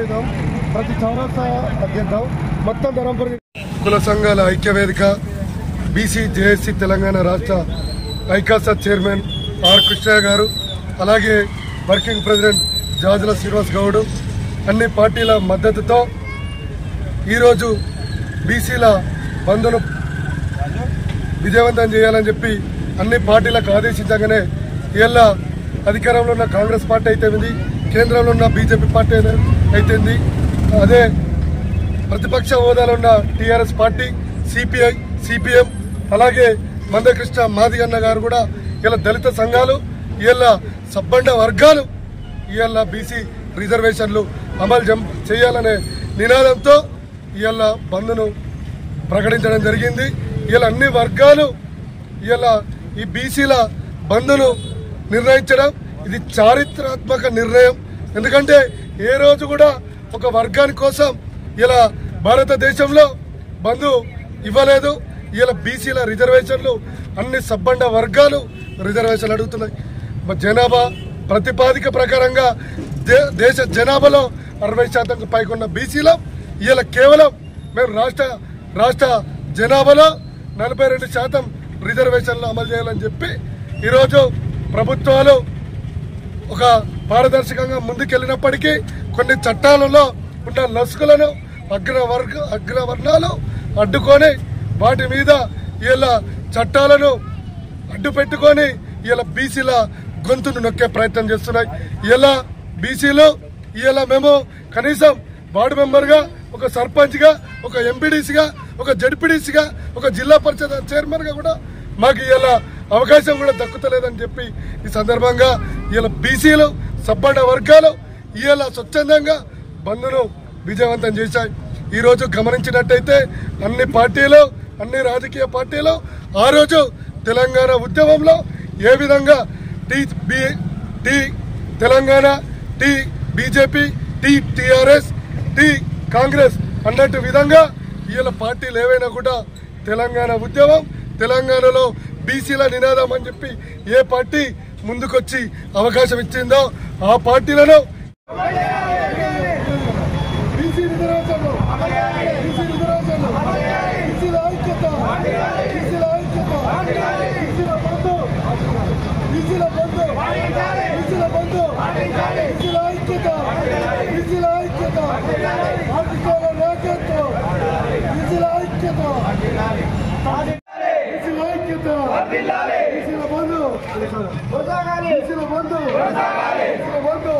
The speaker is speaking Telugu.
యుద్ధం ప్రతి చౌరస్తా అధ్యక్షం మొత్తం ధర్మపురి కుల సంఘాల ఐక్యవేదిక బీసీ జేఏసీ తెలంగాణ రాష్ట్ర ఐకాసా చైర్మన్ ఆర్ కృష్ణయ్య గారు, అలాగే వర్కింగ్ ప్రెసిడెంట్ జాజుల శ్రీనివాస్ గౌడ్ అన్ని పార్టీల మద్దతుతో ఈరోజు బీసీల బంద్ను విజయవంతం చేయాలని చెప్పి అన్ని పార్టీలకు ఆదేశించగానే ఇవాళ అధికారంలో ఉన్న కాంగ్రెస్ పార్టీ అయితేంది, కేంద్రంలో ఉన్న బీజేపీ పార్టీ అయితేంది, అదే ప్రతిపక్ష హోదాలో ఉన్న టీఆర్ఎస్ పార్టీ, సిపిఐ, సిపిఎం, అలాగే మందకృష్ణ మాదిగన్న గారు కూడా ఇలా దళిత సంఘాలు, ఇలా సబ్బండ వర్గాలు ఇవాళ బీసీ రిజర్వేషన్లు అమలు చేయాలనే నినాదంతో ఇవాళ బంద్ను ప్రకటించడం జరిగింది. ఇలా అన్ని వర్గాలు ఇలా ఈ బీసీల బంద్ను నిర్ణయించడం ఇది చారిత్రాత్మక నిర్ణయం. ఎందుకంటే ఏ రోజు కూడా ఒక వర్గాని కోసం ఇలా భారతదేశంలో బంద్ ఇవ్వలేదు. ఇలా బీసీల రిజర్వేషన్లు అన్ని సబ్బండ వర్గాలు రిజర్వేషన్లు అడుగుతున్నాయి. జనాభా ప్రతిపాదిక ప్రకారంగా దేశ జనాభాలో 60% పైకున్న బీసీలో ఇలా కేవలం మేము రాష్ట్ర జనాభాలో 42% రిజర్వేషన్లు అమలు చేయాలని చెప్పి ఈరోజు ప్రభుత్వాలు ఒక పారదర్శకంగా ముందుకెళ్లినప్పటికీ కొన్ని చట్టాలలో ఉన్న లసుకులను అగ్రవర్ణాలు అడ్డుకొని వాటి మీద ఇలా చట్టాలను అడ్డు పెట్టుకొని ఇలా బీసీల గొంతును నొక్కే ప్రయత్నం చేస్తున్నాయి. ఇలా బీసీలు ఇలా మేము కనీసం వార్డు మెంబర్గా, ఒక సర్పంచ్గా, ఒక ఎంపీడీసీగా, ఒక జడ్పీడీసీగా, ఒక జిల్లా పరిషత్ చైర్మన్గా కూడా మాకు ఇలా అవకాశం కూడా దక్కుతలేదని చెప్పి ఈ సందర్భంగా ఇలా బీసీలు సబ్బండ వర్గాలు ఇలా స్వచ్ఛందంగా బంద్ను విజయవంతం చేశాయి. ఈరోజు గమనించినట్టయితే అన్ని పార్టీలు, అన్ని రాజకీయ పార్టీలు ఆ రోజు తెలంగాణ ఉద్యమంలో ఏ విధంగా తెలంగాణ, బీజేపీ, టీఆర్ఎస్, కాంగ్రెస్ అన్నట్టు విధంగా వీళ్ళ పార్టీలు ఏవైనా కూడా తెలంగాణ ఉద్యమం, తెలంగాణలో బీసీల నినాదం అని చెప్పి ఏ పార్టీ ముందుకొచ్చి అవకాశం ఇచ్చిందో ఆ పార్టీలను బంధు